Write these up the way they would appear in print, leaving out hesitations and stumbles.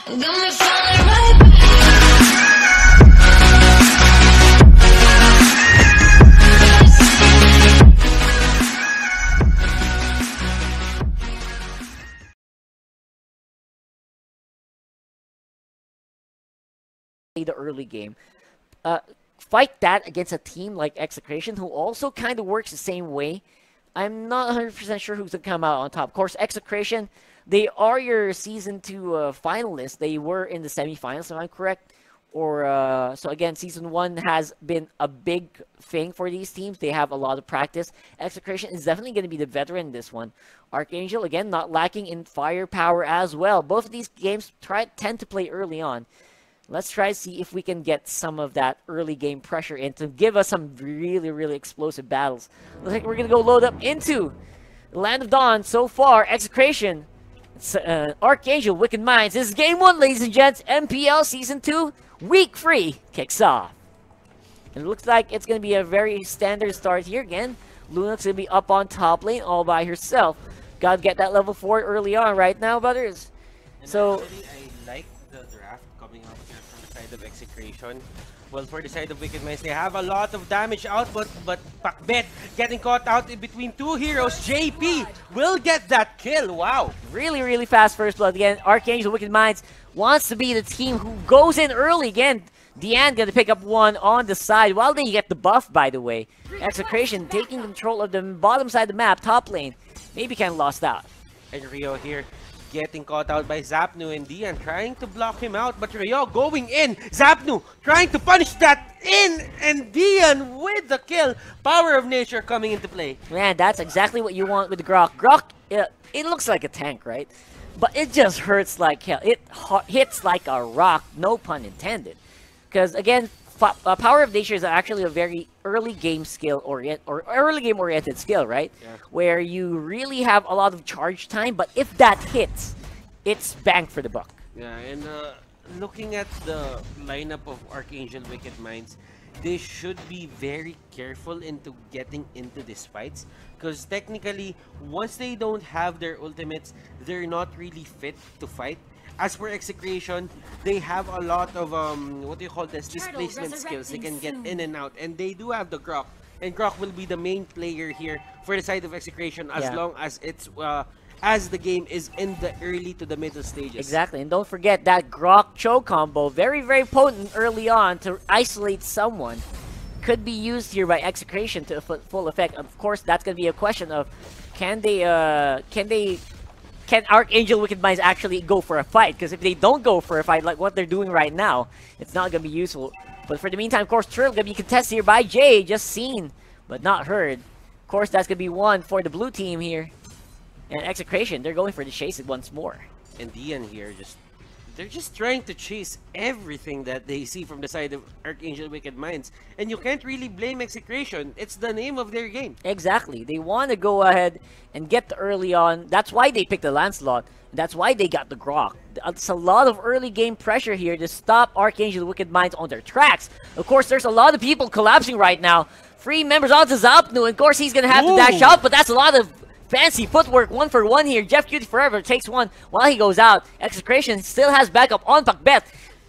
Got me falling right back. The early game. Fight that against a team like Execration, who also kind of works the same way. I'm not 100% sure who's going to come out on top. Of course, Execration, they are your Season 2 finalists. They were in the semifinals, if I'm correct. Or so again, Season 1 has been a big thing for these teams. They have a lot of practice. Execration is definitely going to be the veteran in this one. ArkAngel, again, not lacking in firepower as well. Both of these games tend to play early on. Let's try to see if we can get some of that early game pressure in to give us some really, really explosive battles. Looks like we're going to go load up into the Land of Dawn. So far, Execration, ArkAngel, Wicked Minds. This is Game 1, ladies and gents. MPL Season 2, Week 3 kicks off. And it looks like it's going to be a very standard start here again. Lunox going to be up on top lane all by herself. Got to get that level 4 early on right now, butters. And so actually, I like the draft coming out here from the side of Execration. Well, for the side of Wicked Minds, they have a lot of damage output, but Pakbet getting caught out in between two heroes. JP will get that kill. Wow. Really, really fast first blood. Again, ArkAngel, Wicked Minds wants to be the team who goes in early. Again, Deanne going to pick up one on the side while they get the buff, by the way. Execration taking control of the bottom side of the map, top lane. Maybe kind of lost out. And Rio here getting caught out by Zapnu and Dian trying to block him out, but Rio going in. Zapnu trying to punish that in, and Dian with the kill. Power of nature coming into play. Man, that's exactly what you want with the Grok. Grok, it looks like a tank, right? But it just hurts like hell. It hits like a rock, no pun intended. Because again, Power of Nature is actually a very early game oriented skill, right? Yeah. Where you really have a lot of charge time, but if that hits, it's bang for the buck. Yeah, and looking at the lineup of ArkAngel Wicked Minds, they should be very careful into getting into these fights, because technically, once they don't have their ultimates, they're not really fit to fight. As for Execration, they have a lot of what do you call this, displacement skills. They can get in and out, and they do have the Grok, and Grok will be the main player here for the side of Execration as long as it's as the game is in the early to the middle stages. Exactly, and don't forget that Grok Cho combo, very, very potent early on to isolate someone, could be used here by Execration to full effect. Of course, that's going to be a question of can ArkAngel Wicked Minds actually go for a fight? Because if they don't go for a fight like what they're doing right now, it's not going to be useful. But for the meantime, of course, Turtle going to be contested here by Jay, just seen but not heard. Of course, that's going to be one for the blue team here. And Execration, they're going for the chase it once more. And Dian here, they're just trying to chase everything that they see from the side of ArkAngel Wicked Minds. And you can't really blame Execration. It's the name of their game. Exactly. They want to go ahead and get the early on. That's why they picked the Lancelot. That's why they got the Grok. It's a lot of early game pressure here to stop ArkAngel Wicked Minds on their tracks. Of course, there's a lot of people collapsing right now. 3 members onto Zapnu. Of course, he's going to have to dash out, but that's a lot of fancy footwork, 1-for-1 here. Jeff Cutie Forever takes one while he goes out. Execration still has backup on Pakbet.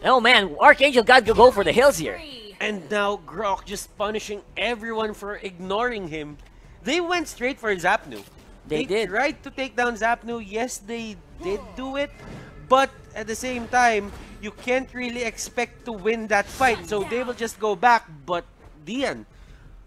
Oh man, ArkAngel got to go for the hills here. And now Grok just punishing everyone for ignoring him. They went straight for Zapnu. They did. Tried to take down Zapnu. Yes, they did do it. But at the same time, you can't really expect to win that fight. So they will just go back. But Dian,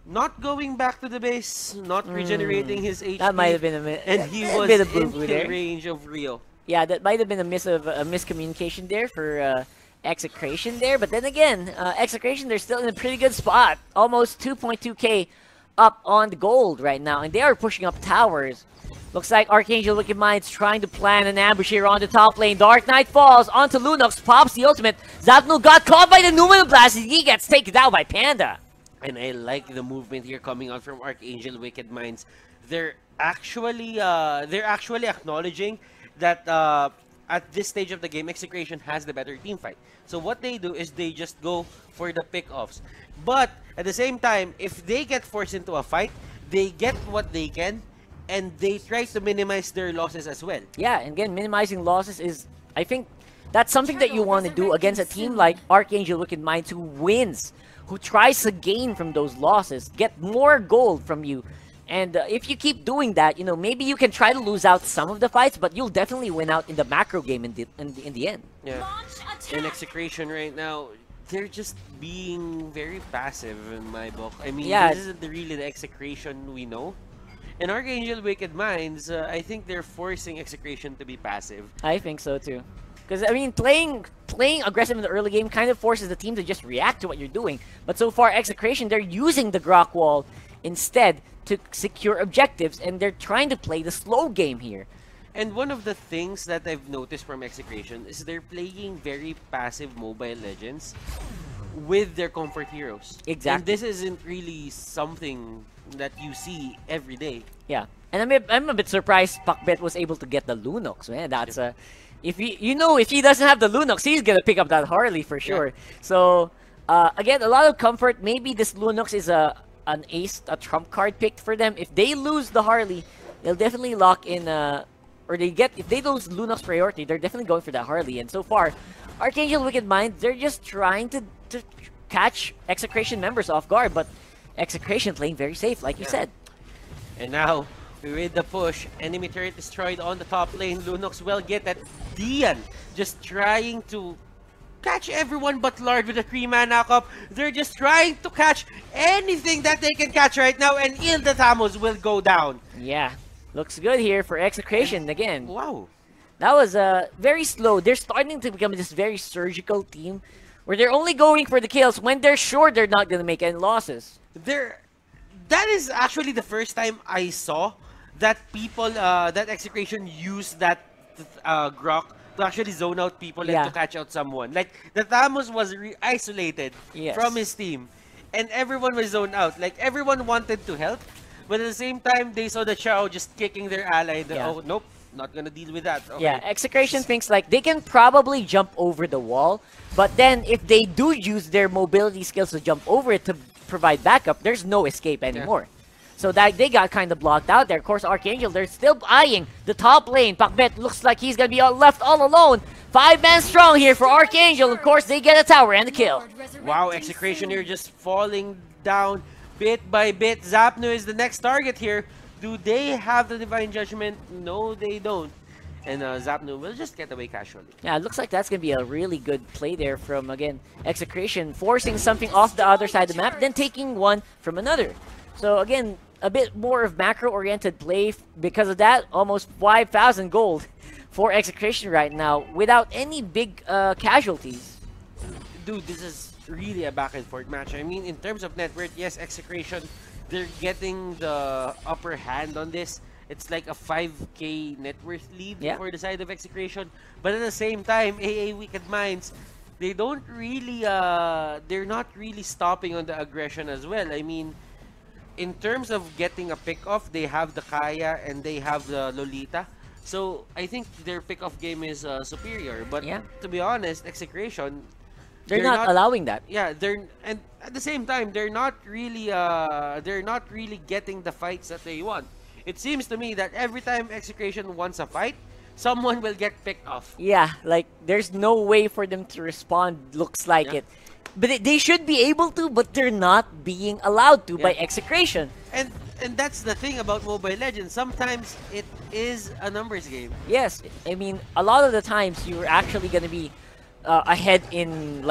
not going back to the base, not regenerating his HP. That might have been and he was in the range of Rio. Yeah, that might have been a miscommunication there for Execration there. But then again, Execration, they're still in a pretty good spot. Almost 2.2k up on the gold right now. And they are pushing up towers. Looks like ArkAngel Wicked Minds trying to plan an ambush here on the top lane. Dark Knight falls onto Lunox, pops the ultimate. Zapnu got caught by the Numenal Blast. He gets taken down by Panda. And I like the movement here coming out from ArkAngel Wicked Minds. They're actually acknowledging that at this stage of the game, Execration has the better team fight. So what they do is they just go for the pick-offs. But at the same time, if they get forced into a fight, they get what they can, and they try to minimize their losses as well. Yeah, and again, minimizing losses is, I think, That's something that you want to do against a team like ArkAngel Wicked Minds, who wins, who tries to gain from those losses, get more gold from you. And if you keep doing that, you know, maybe you can try to lose out some of the fights, but you'll definitely win out in the macro game in the end. Yeah. In Execration right now, they're just being very passive in my book. I mean, Yeah. this isn't really the Execration we know. In ArkAngel Wicked Minds, I think they're forcing Execration to be passive. I think so too. Because, I mean, playing aggressive in the early game kind of forces the team to just react to what you're doing. But so far, Execration, they're using the Grok Wall instead to secure objectives, and they're trying to play the slow game here. And one of the things that I've noticed from Execration is they're playing very passive Mobile Legends with their comfort heroes. Exactly. And this isn't really something that you see every day. Yeah. And I'm a bit surprised Pakbet was able to get the Lunox, man. That's if he doesn't have the Lunox, he's gonna pick up that Harley for sure. Yeah. So again, a lot of comfort. Maybe this Lunox is an ace, a trump card picked for them. If they lose the Harley, they'll definitely lock in if they lose Lunox priority, they're definitely going for that Harley. And so far, ArkAngel Wicked Minds, they're just trying to catch Execration members off guard, but Execration playing very safe, like you said. And now, with the push, enemy turret destroyed on the top lane. Lunox will get that. Dian just trying to catch everyone but Lord with a 3-mana up. They're just trying to catch anything that they can catch right now, and Ilda Tamos will go down. Yeah, looks good here for Execration again. Wow. That was very slow. They're starting to become this very surgical team where they're only going for the kills when they're sure they're not going to make any losses. That is actually the first time I saw that people, that Execration used that Grok to actually zone out people and to catch out someone. Like, the Thamus was isolated from his team, and everyone was zoned out. Like, everyone wanted to help, but at the same time, they saw the Chao just kicking their ally. Oh, nope, not gonna deal with that. Okay. Yeah, Execration thinks like they can probably jump over the wall, but then if they do use their mobility skills to jump over it to provide backup, there's no escape anymore. So that they got kind of blocked out there. Of course, ArkAngel, they're still eyeing the top lane. Pakbet looks like he's going to be left all alone. 5-man strong here for ArkAngel. Of course, they get a tower and a kill. Wow, Execration here just falling down bit by bit. Zapnu is the next target here. Do they have the Divine Judgment? No, they don't. And Zapnu will just get away casually. Yeah, it looks like that's going to be a really good play there from, again, Execration, forcing something off the other side of the map, then taking one from another. So, again, a bit more of macro-oriented play. Because of that, almost 5,000 gold for Execration right now without any big casualties. Dude, this is really a back-and-forth match. I mean, in terms of net worth, yes, Execration, they're getting the upper hand on this. It's like a 5k net worth lead for the side of Execration. But at the same time, AA Wicked Minds, they don't really, they're not really stopping on the aggression as well. I mean, in terms of getting a pick-off, they have the Kaya and they have the Lolita. So I think their pick-off game is superior. But to be honest, Execration, they're not allowing that. Yeah, and at the same time, they're not really getting the fights that they want. It seems to me that every time Execration wants a fight, someone will get picked off. Yeah, like there's no way for them to respond, looks like it. But they should be able to, but they're not being allowed to by Execration. And that's the thing about Mobile Legends. Sometimes it is a numbers game. Yes, I mean, a lot of the times you're actually going to be ahead in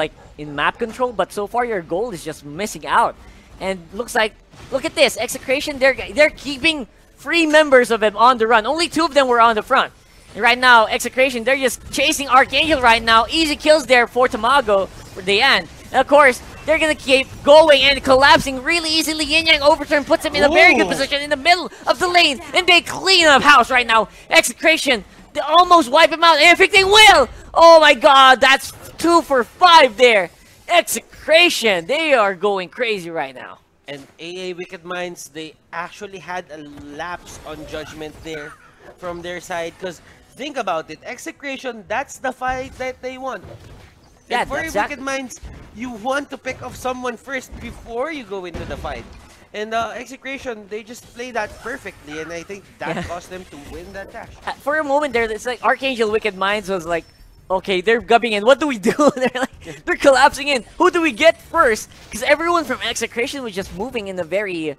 map control, but so far your goal is just missing out. And looks like, look at this, Execration, they're keeping 3 members of them on the run. Only 2 of them were on the front. And right now, Execration, they're just chasing ArkAngel right now. Easy kills there for Tamago, for Dian. And of course, they're gonna keep going and collapsing really easily. Yin Yang overturn puts him in a very good position in the middle of the lane. And they clean up house right now. Execration, they almost wipe him out. And I think they will! Oh my god, that's 2 for 5 there. Execration, they are going crazy right now. And AA Wicked Minds, they actually had a lapse on judgment there from their side. Because think about it, Execration, that's the fight that they want. Yeah, and for exactly. Wicked Minds, you want to pick off someone first before you go into the fight. And Execration, they just play that perfectly, and I think that caused them to win that dash. For a moment there, it's like ArkAngel Wicked Minds was like okay, they're gubbing in. What do we do? They're collapsing in. Who do we get first? Because everyone from Execration was just moving in a very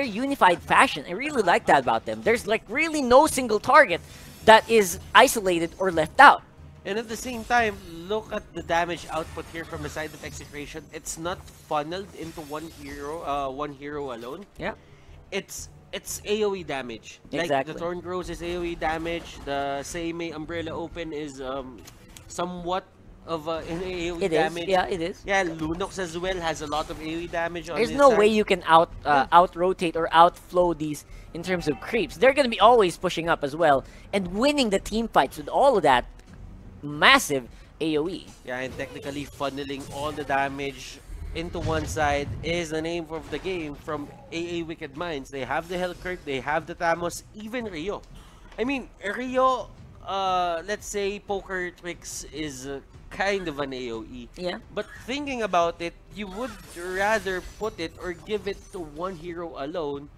unified fashion. I really like that about them. There's like really no single target that is isolated or left out. And at the same time, look at the damage output here from the side of Execration. It's not funneled into one hero alone. Yeah. It's AoE damage. Exactly. Like the Thorn Grows is AoE damage. The Seimei Umbrella Open is somewhat of an AoE damage. Yeah, it is. Yeah, Lunox as well has a lot of AoE damage on There's his no side. way you can out rotate or outflow these in terms of creeps. They're gonna be always pushing up as well and winning the team fights with all of that massive AoE. Yeah, and technically funneling all the damage into one side is the name of the game from AA Wicked Minds. They have the Hellkirk, they have the Tamos, even Rio. I mean, Rio, let's say Poker Tricks is kind of an AoE. Yeah. But thinking about it, you would rather put it or give it to one hero alone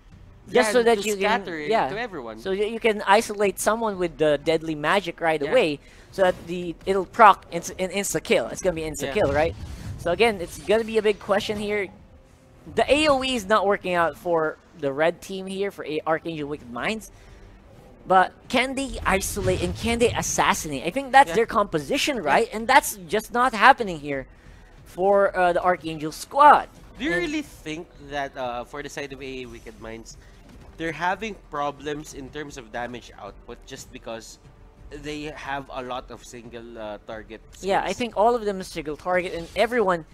Just so than that to you scatter can, it yeah, to everyone. so you can isolate someone with the deadly magic right Yeah. away, so that it'll proc an insta kill. It's gonna be insta Yeah. kill, right? So again, it's gonna be a big question here. The AoE is not working out for the red team here for ArkAngel Wicked Minds, but can they isolate and can they assassinate? I think that's Yeah. their composition, right? And that's just not happening here for the ArkAngel squad. Do you And- really think that for the side of AA Wicked Minds, they're having problems in terms of damage output just because they have a lot of single target skills? Yeah, I think all of them is single target, and everyone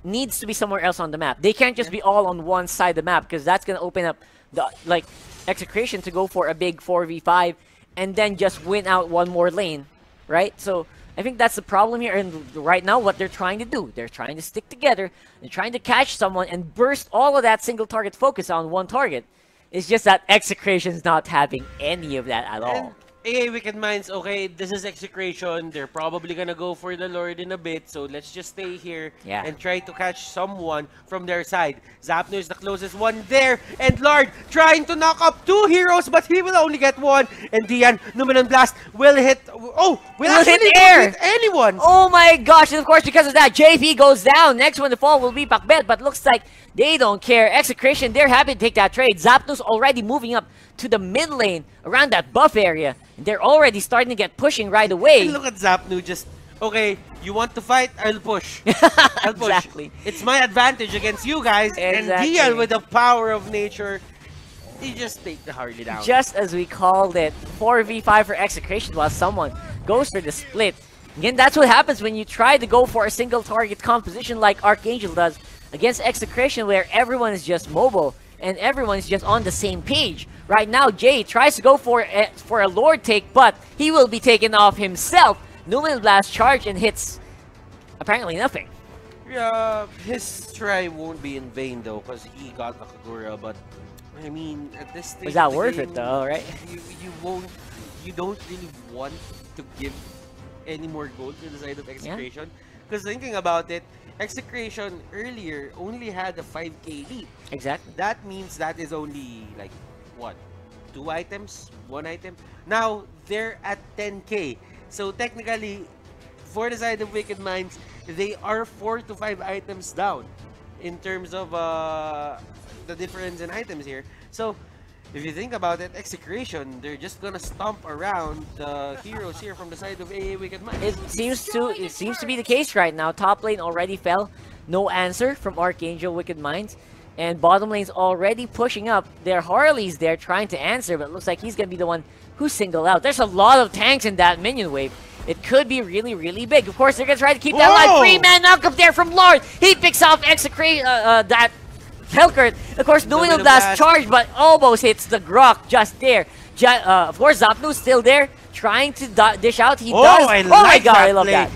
needs to be somewhere else on the map. They can't just be all on one side of the map, because that's gonna open up the Execration to go for a big 4v5 and then just win out one more lane, right? So I think that's the problem here, and right now what they're trying to do, they're trying to stick together, they're trying to catch someone and burst all of that single target focus on one target. It's just that Execration's not having any of that at all. AA Wicked Minds, okay, this is Execration. They're probably gonna go for the Lord in a bit, so let's just stay here Yeah. and try to catch someone from their side. Zapno is the closest one there, and Lord trying to knock up two heroes, but he will only get one. And Dian, Numenon Blast will hit. Oh, will actually hit not air. hit anyone. Oh my gosh, and of course because of that, JP goes down. Next one to fall will be Pakbet, but looks like they don't care. Execration, they're happy to take that trade. Zapdos already moving up to the mid lane around that buff area. They're already starting to get pushing right away. And look at Zapnu just, okay, you want to fight? I'll push. I'll push. Exactly. It's my advantage against you guys. And Exactly. Dian with the power of nature, he just take the Harley down. Just as we called it, 4v5 for Execration while someone goes for the split. Again, that's what happens when you try to go for a single target composition like ArkAngel does against Execration, where everyone is just mobile and everyone is just on the same page. Right now, Jay tries to go for a Lord take, but he will be taken off himself. Numen Blast charge and hits apparently nothing. Yeah, his try won't be in vain though, because he got the Kagura, but I mean, at this stage Was that of the worth game, it though, right? you don't really want to give any more gold to the side of Execration. Because thinking about it, Execration earlier only had a 5k lead. Exactly. That means that is only like, what, 2 items? 1 item? Now, they're at 10k. So technically, for the side of Wicked Minds, they are 4 to 5 items down in terms of the difference in items here. So, if you think about it, Execration, they're just gonna stomp around the heroes here from the side of AA Wicked Minds. It seems to be the case right now. Top lane already fell. No answer from ArkAngel Wicked Minds. And bottom lane's already pushing up. Their Harley's there trying to answer, but it looks like he's gonna be the one who's singled out. There's a lot of tanks in that minion wave. It could be really, really big. Of course, they're gonna try to keep that alive. Whoa! 3-man knock-up there from Lord. He picks off Execration, that Hellkirk. Of course, doing a Numenon blast Blast. charge, but almost hits the Grok just there. Of course, Zapnu's still there, trying to dish out. He does. I Oh my like god, that I love play. that.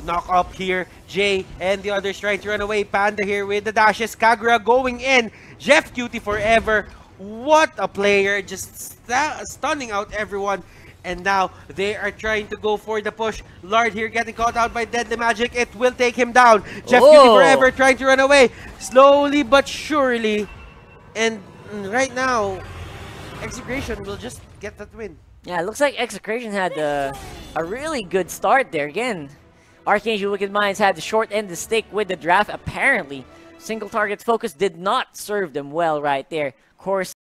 Knock up here. Jay and the others trying to run away. Panda here with the dashes. Kagura going in. Jeff Cutie forever. What a player. Just stunning out everyone. And now they are trying to go for the push. Lord here getting caught out by Deadly Magic. It will take him down. Jeff Cutie Oh. forever trying to run away. Slowly but surely. And right now, Execration will just get that win. Yeah, it looks like Execration had a really good start there. Again, ArkAngel Wicked Minds had the short end of the stick with the draft. Apparently, single target focus did not serve them well right there. Of course,